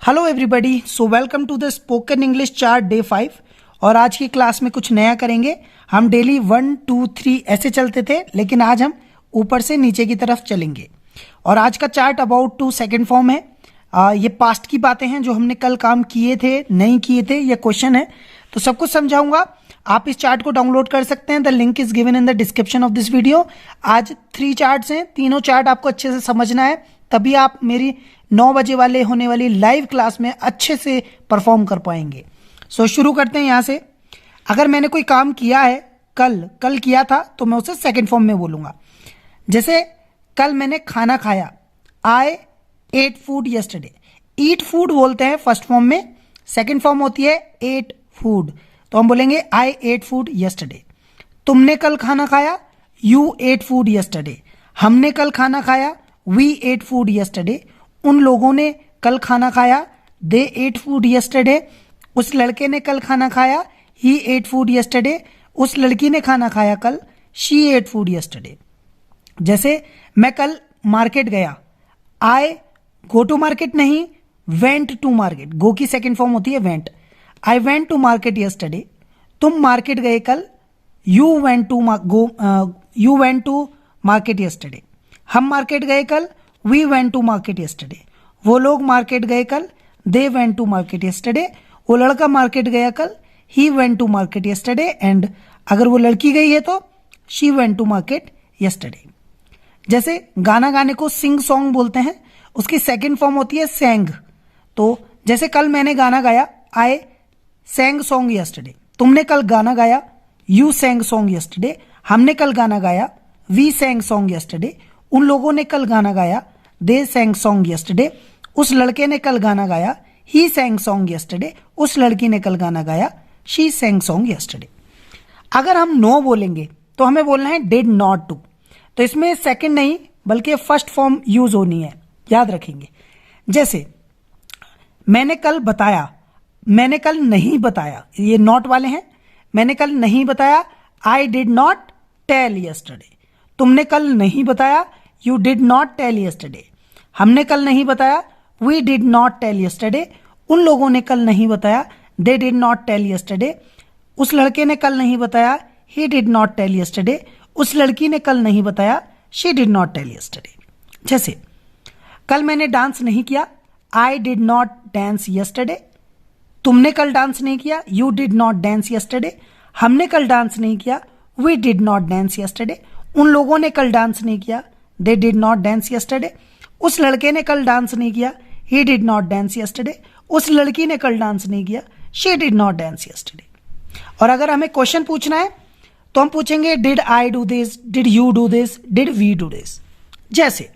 Hello everybody, so welcome to the spoken English chart day 5। और आज की class में कुछ नया करेंगे। हम डेली 1, 2, 3 ऐसे चलते थे, लेकिन आज हम ऊपर से नीचे की तरफ चलेंगे। और आज का chart about to second form है। ये पास्ट की बातें हैं जो हमने कल काम किए थे, नहीं किए थे, ये क्वेश्चन है, तो सब कुछ समझाऊंगा। आप इस चार्ट को डाउनलोड कर सकते हैं। The link is given in the description of this video. आज 3 चार्ट्स हैं, तीनों चार्ट आपको अच्छे से समझना है, तभी आप मेरी 9 बजे वाले होने वाली लाइव क्लास में अच्छे से परफॉर्म कर पाएंगे। सो शुरू करते हैं यहाँ से। अगर मैंने कोई काम किया है, कल किया था, तो मैं उसे सेकंड फॉर्म में बोलूँगा। जैसे कल मैंने खाना खाया, I ate food yesterday. Eat food बोलते हैं फर्स्ट फॉर्म में, सेकंड फॉर्म होती है एट फूड, तो हम बोलेंगे आई एट फूड यस्टरडे। तुमने कल खाना खाया, यू एट फूड यस्टरडे। हमने कल खाना खाया, वी एट फूड यस्टरडे। उन लोगों ने कल खाना खाया, दे एट फूड यस्टरडे। उस लड़के ने कल खाना खाया, ही एट फूड यस्टरडे। उस लड़की ने खाना खाया कल, शी एट फूड यस्टरडे। जैसे मैं कल मार्केट गया, आई गो टू मार्केट नहीं, वेंट टू मार्केट। गो की सेकेंड फॉर्म होती है went. I went to market yesterday. तुम मार्केट गए कल, you went to market yesterday. हम मार्केट गए कल, we went to market yesterday. वो लोग मार्केट गए कल, they went to market yesterday. वो लड़का मार्केट गया कल, he went to market yesterday. And अगर वो लड़की गई है तो she went to market yesterday. जैसे गाना गाने को सिंग सॉन्ग बोलते हैं, उसकी सेकंड फॉर्म होती है सैंग। तो जैसे कल मैंने गाना गाया, आई सैंग सॉन्ग यस्टरडे। तुमने कल गाना गाया, यू सैंग सॉन्ग यस्टरडे। हमने कल गाना गाया, वी सैंग सॉन्ग यस्टरडे। उन लोगों ने कल गाना गाया, दे सैंग सॉन्ग यस्टरडे। उस लड़के ने कल गाना गाया, ही सैंग सॉन्ग यस्टरडे। उस लड़की ने कल गाना गाया, शी सैंग सॉन्ग यस्टरडे। अगर हम नो बोलेंगे तो हमें बोलना है डिड नॉट टू। तो इसमें सेकंड नहीं बल्कि फर्स्ट फॉर्म यूज होनी है, याद रखेंगे। जैसे मैंने कल बताया, मैंने कल नहीं बताया, ये नॉट वाले हैं। मैंने कल नहीं बताया, I did not tell yesterday. तुमने कल नहीं बताया, you did not tell yesterday. हमने कल नहीं बताया, we did not tell yesterday. उन लोगों ने कल नहीं बताया, they did not tell yesterday. उस लड़के ने कल नहीं बताया, he did not tell yesterday. उस लड़की ने कल नहीं बताया, she did not tell yesterday. जैसे कल मैंने डांस नहीं किया, I did not dance yesterday. तुमने कल डांस नहीं किया, you did not dance yesterday. हमने कल डांस नहीं किया, we did not dance yesterday. उन लोगों ने कल डांस नहीं किया, they did not dance yesterday. उस लड़के ने कल डांस नहीं किया, he did not dance yesterday. उस लड़की ने कल डांस नहीं किया, she did not dance yesterday. और अगर हमें क्वेश्चन पूछना है तो हम पूछेंगे did I do this, did you do this, did we do this. जैसे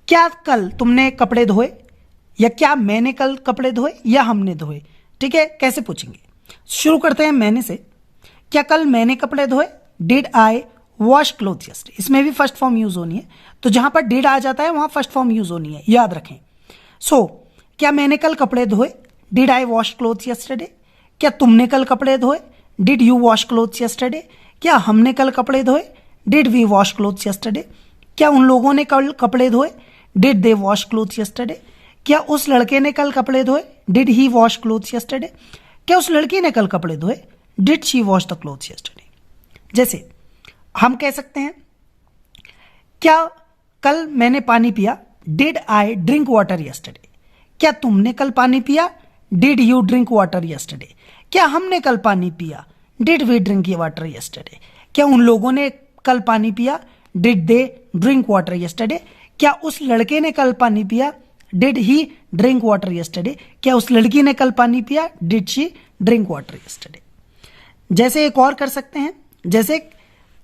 क्या कल तुमने कपड़े धोए, या क्या मैंने कल कपड़े धोए, या हमने धोए। ठीक है, कैसे पूछेंगे। शुरू करते हैं मैंने से। क्या कल मैंने कपड़े धोए, did I wash cloth yesterday. इसमें भी फर्स्ट फॉर्म यूज होनी है, तो जहां पर डिड आ जाता है वहां फर्स्ट फॉर्म यूज होनी है, याद रखें। सो क्या मैंने कल कपड़े धोए, did I wash cloth yesterday. क्या तुमने कल कपड़े धोए, did you wash cloth yesterday. क्या हमने कल कपड़े धोए, did we wash cloth yesterday. क्या उन लोगों ने कल कपड़े धोए, did they wash cloth yesterday. क्या उस लड़के ने कल कपड़े धोए, did he wash cloth yesterday. क्या उस लड़की ने कल कपड़े धोए, did she wash the cloth yesterday. जैसे हम कह सकते हैं क्या कल मैंने पानी पिया, did I drink water yesterday. क्या तुमने कल पानी पिया, did you drink water yesterday. क्या हमने कल पानी पिया, did we drink water yesterday. क्या उन लोगों ने कल पानी पिया, did they drink water yesterday. क्या उस लड़के ने कल पानी पिया, did he drink water yesterday. क्या उस लड़की ने कल पानी पिया, did she drink water yesterday. जैसे एक और कर सकते हैं, जैसे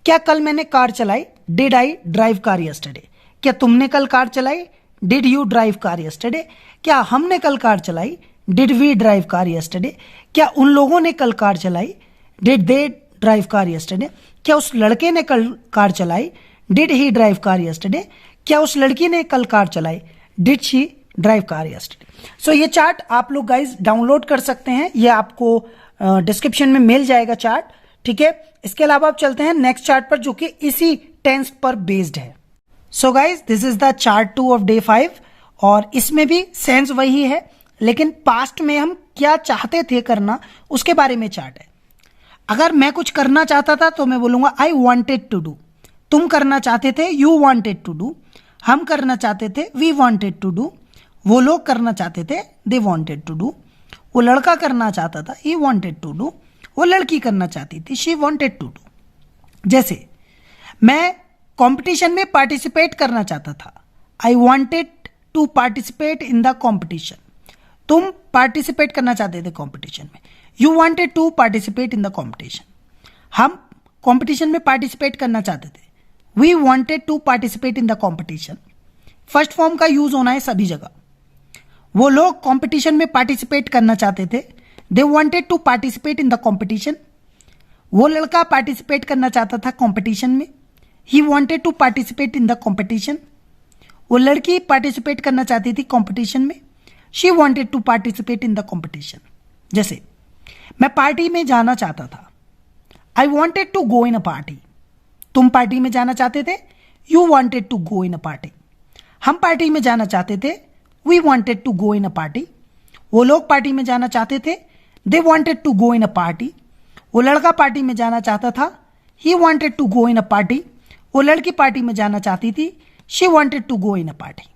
क्या कल मैंने कार चलाई, did I drive car yesterday. क्या तुमने कल कार चलाई, did you drive car yesterday. क्या हमने कल कार चलाई, did we drive car yesterday. क्या उन लोगों ने कल कार चलाई, did they drive car yesterday. क्या उस लड़के ने कल कार चलाई, did he drive car yesterday. क्या उस लड़की ने कल कार चलाई, did she drive car yesterday. So ये चार्ट आप लोग गाइज डाउनलोड कर सकते हैं, ये आपको डिस्क्रिप्शन में मिल जाएगा चार्ट। ठीक है, इसके अलावा आप चलते हैं नेक्स्ट चार्ट पर, जो कि इसी टेंस पर बेस्ड है। So guys this is the chart 2 of day 5। और इसमें भी सेंस वही है, लेकिन पास्ट में हम क्या चाहते थे करना उसके बारे में चार्ट है। अगर मैं कुछ करना चाहता था तो मैं बोलूंगा आई वॉन्टेड टू डू। तुम करना चाहते थे, यू वॉन्टेड टू डू। हम करना चाहते थे, वी वॉन्टेड टू डू। वो लोग करना चाहते थे, दे वॉन्टेड टू डू। वो लड़का करना चाहता था, ही वॉन्टेड टू डू। वो लड़की करना चाहती थी, शी वॉन्टेड टू डू। जैसे मैं कंपटीशन में पार्टिसिपेट करना चाहता था, I wanted to participate in the competition. तुम पार्टिसिपेट करना चाहते थे कॉम्पिटिशन में, you wanted to participate in the competition. हम कॉम्पिटिशन में पार्टिसिपेट करना चाहते थे, we wanted to participate in the competition. First form का यूज होना है सभी जगह। वो लोग कॉम्पिटिशन में पार्टिसिपेट करना चाहते थे, they wanted to participate in the competition. वो लड़का पार्टिसिपेट करना चाहता था कॉम्पिटिशन में, he wanted to participate in the competition. वो लड़की पार्टिसिपेट करना चाहती थी कॉम्पिटिशन में, she wanted to participate in the competition. जैसे मैं पार्टी में जाना चाहता था, I wanted to go in a party. तुम पार्टी में जाना चाहते थे, you wanted to go in a party. हम पार्टी में जाना चाहते थे, we wanted to go in a party. वो लोग पार्टी में जाना चाहते थे, they wanted to go in a party. वो लड़का पार्टी में जाना चाहता था, he wanted to go in a party. वो लड़की पार्टी में जाना चाहती थी, she wanted to go in a party.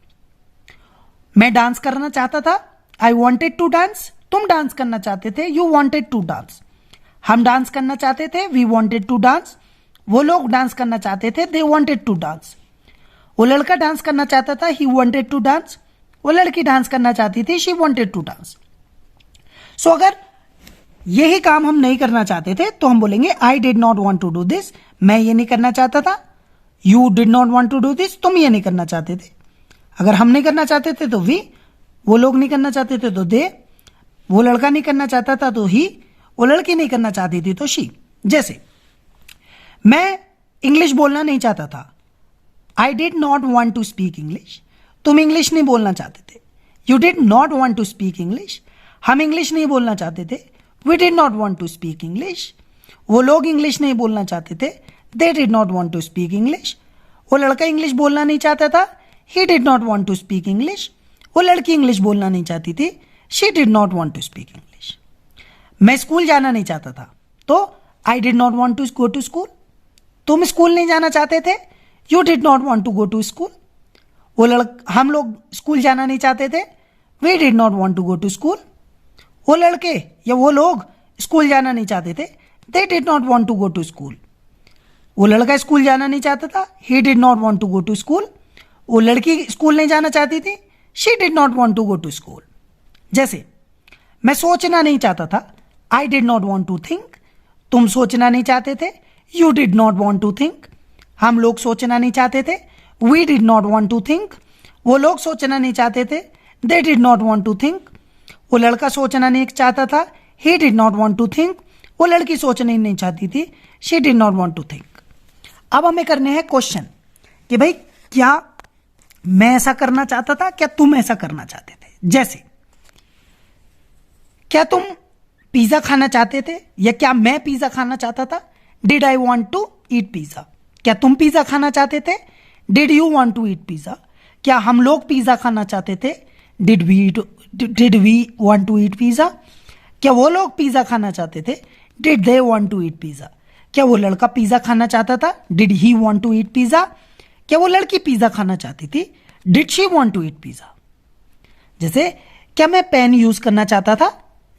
मैं डांस करना चाहता था, आई वॉन्टेड टू डांस। तुम डांस करना चाहते थे, यू वॉन्टेड टू डांस। हम डांस करना चाहते थे, वी वॉन्टेड टू डांस। वो लोग डांस करना चाहते थे, दे वॉन्टेड टू डांस। वो लड़का डांस करना चाहता था, ही वॉन्टेड टू डांस। वो लड़की डांस करना चाहती थी, शी वॉन्टेड टू डांस। सो अगर यही काम हम नहीं करना चाहते थे तो हम बोलेंगे I did not want to do this. मैं ये नहीं करना चाहता था, you did not want to do this. तुम ये नहीं करना चाहते थे। अगर हम नहीं करना चाहते थे तो वी, वो लोग नहीं करना चाहते थे तो दे, वो लड़का नहीं करना चाहता था तो ही, वो लड़की नहीं करना चाहती थी तो शी। जैसे मैं इंग्लिश बोलना नहीं चाहता था, I did not want to speak English. तुम इंग्लिश नहीं बोलना चाहते थे, you did not want to speak English. हम इंग्लिश नहीं बोलना चाहते थे, we did not want to speak English. वो लोग इंग्लिश नहीं बोलना चाहते थे, they did not want to speak English. वो लड़का इंग्लिश बोलना नहीं चाहता था, he did not want to speak English. वो लड़की इंग्लिश बोलना नहीं चाहती थी, she did not want to speak English. मैं स्कूल जाना नहीं चाहता था, तो I did not want to go to school. तुम स्कूल नहीं जाना चाहते थे, you did not want to go to school. हम लोग स्कूल जाना नहीं चाहते थे, we did not want to go to school. वो लड़के या वो लोग स्कूल जाना नहीं चाहते थे, they did not want to go to school. वो लड़का स्कूल जाना नहीं चाहता था, he did not want to go to school. वो लड़की स्कूल नहीं जाना चाहती थी, she did not want to go to school. जैसे मैं सोचना नहीं चाहता था, I did not want to think. तुम सोचना नहीं चाहते थे, you did not want to think. हम लोग सोचना नहीं चाहते थे, we did not want to think. वो लोग सोचना नहीं चाहते थे, they did not want to think. वो लड़का सोचना नहीं चाहता था, he did not want to think. वो लड़की सोचना नहीं चाहती थी, she did not want to think. अब हमें करने हैं क्वेश्चन कि भाई क्या मैं ऐसा करना चाहता था, क्या तुम ऐसा करना चाहते थे। जैसे क्या तुम पिज्जा खाना चाहते थे या क्या मैं पिज्जा खाना चाहता था, did I want to eat pizza. क्या तुम पिज्जा खाना चाहते थे, did you want to eat pizza. क्या हम लोग पिज्जा खाना चाहते थे, did we want to eat pizza. क्या वो लोग पिज्जा खाना चाहते थे, did they want to eat pizza. क्या वो लड़का पिज्जा खाना चाहता था, did he want to eat pizza. क्या वो लड़की पिज्जा खाना चाहती थी, did she want to eat pizza. जैसे क्या मैं पेन यूज करना चाहता था,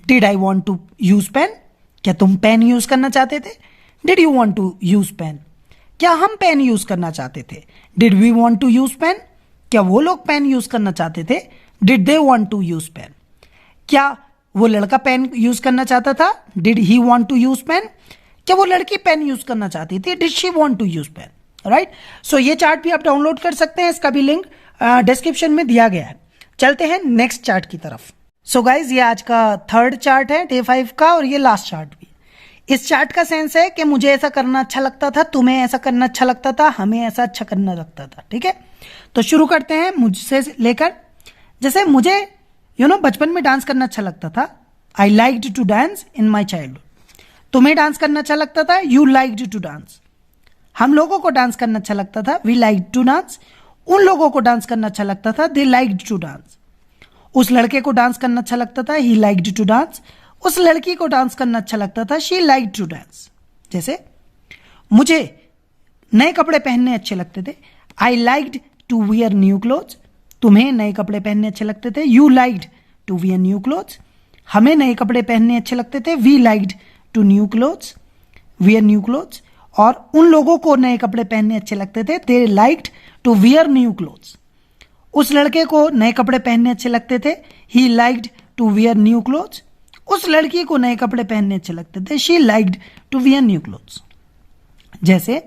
did I want to use pen. क्या तुम पेन यूज करना चाहते थे, did you want to use pen. क्या हम पेन यूज करना चाहते थे, did we want to use pen. क्या वो लोग पेन यूज करना चाहते थे, did they want to use pen. क्या वो लड़का पेन यूज करना चाहता था, did he want to use pen. क्या वो लड़की पेन यूज करना चाहती थी, did she want to use pen. Right. So ये चार्ट भी आप डाउनलोड कर सकते हैं, इसका भी लिंक डिस्क्रिप्शन में दिया गया है। चलते हैं नेक्स्ट चार्ट की तरफ। सो गाइज ये आज का थर्ड चार्ट है डे 5 का, और ये लास्ट चार्ट भी। इस चार्ट का सेंस है कि मुझे ऐसा करना अच्छा लगता था, तुम्हें ऐसा करना अच्छा लगता था, हमें ऐसा अच्छा करना लगता था। ठीक है, तो शुरू करते हैं मुझसे लेकर। जैसे मुझे बचपन में डांस करना अच्छा लगता था, I liked to dance in my childhood. तुम्हें डांस करना अच्छा लगता था, यू लाइक्ड टू डांस। हम लोगों को डांस करना अच्छा लगता था, वी लाइक टू डांस। उन लोगों को डांस करना अच्छा लगता था, दे लाइक्ड टू डांस। उस लड़के को डांस करना अच्छा लगता था, ही लाइक्ड टू डांस। उस लड़की को डांस करना अच्छा लगता था, शी लाइक्ड टू डांस। जैसे मुझे नए कपड़े पहनने अच्छे लगते थे, I liked to wear new clothes. तुम्हें नए कपड़े पहनने अच्छे लगते थे, you liked to wear new clothes. हमें नए कपड़े पहनने अच्छे लगते थे, we liked to new clothes, wear new clothes. और उन लोगों को नए कपड़े पहनने अच्छे लगते थे, they liked to wear new clothes. उस लड़के को नए कपड़े पहनने अच्छे लगते थे, he liked to wear new clothes. उस लड़की को नए कपड़े पहनने अच्छे लगते थे, she liked to wear new clothes. जैसे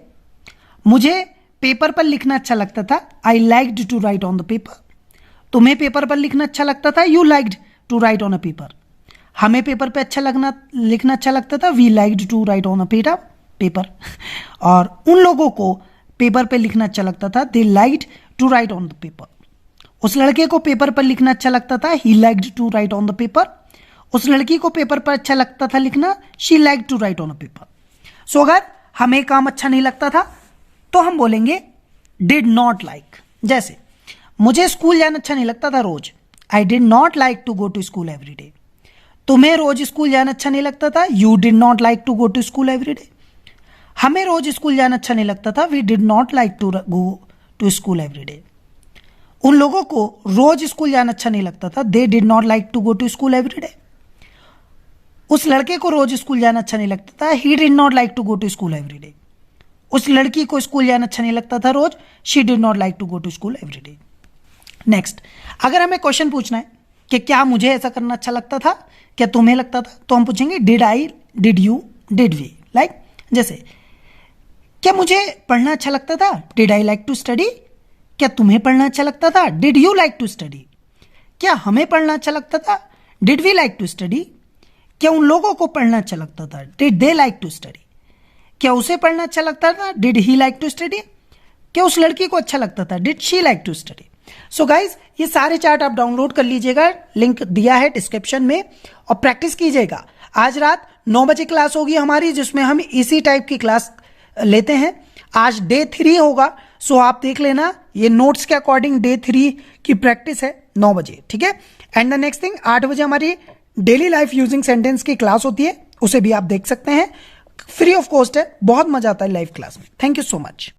मुझे पेपर पर लिखना अच्छा लगता था, I liked to write on the paper. तुम्हें पेपर पर लिखना अच्छा लगता था, you liked to write on a paper. हमें पेपर पे लिखना अच्छा लगता था, we liked to write on a paper. और उन लोगों को पेपर पे लिखना अच्छा लगता था, they liked to write on the paper. उस लड़के को पेपर पर लिखना अच्छा लगता था, he liked to write on the paper. उस लड़की को पेपर पर अच्छा लगता था लिखना, she liked to write on a paper. So अगर हमें काम अच्छा नहीं लगता था तो हम बोलेंगे डिड नॉट लाइक। जैसे मुझे स्कूल जाना अच्छा नहीं लगता था रोज, I did not like to go to school every day. तुम्हें रोज स्कूल जाना अच्छा नहीं लगता था, you did not like to go to school every day. हमें रोज स्कूल जाना अच्छा नहीं लगता था, we did not like to go to school every day. उन लोगों को रोज स्कूल जाना अच्छा नहीं लगता था, they did not like to go to school every day. उस लड़के को रोज स्कूल जाना अच्छा नहीं लगता था, he did not like to go to school every day. उस लड़की को स्कूल जाना अच्छा नहीं लगता था रोज, she did not like to go to school every day. Next, अगर हमें क्वेश्चन पूछना है कि क्या मुझे ऐसा करना अच्छा लगता था, क्या तुम्हें लगता था, तो हम पूछेंगे did I, did you, did we. Like जैसे क्या मुझे पढ़ना अच्छा लगता था, did I like to study. क्या तुम्हें पढ़ना अच्छा लगता था, did you like to study. क्या हमें पढ़ना अच्छा लगता था, did we like to study. क्या उन लोगों को पढ़ना अच्छा लगता था, did they like to study. क्या उसे पढ़ना अच्छा लगता था, did he like to study. क्या उस लड़की को अच्छा लगता था, did she like to study. So guys, ये सारे चार्ट आप डाउनलोड कर लीजिएगा, लिंक दिया है डिस्क्रिप्शन में, और प्रैक्टिस कीजिएगा। आज रात 9 बजे क्लास होगी हमारी, जिसमें हम इसी टाइप की क्लास लेते हैं। आज डे 3 होगा, सो आप देख लेना, ये नोट्स के अकॉर्डिंग डे 3 की प्रैक्टिस है 9 बजे, ठीक है। एंड द नेक्स्ट थिंग, 8 बजे हमारी डेली लाइफ यूजिंग सेंटेंस की क्लास होती है, उसे भी आप देख सकते हैं, फ्री ऑफ कॉस्ट है, बहुत मजा आता है लाइव क्लास में। Thank you so much.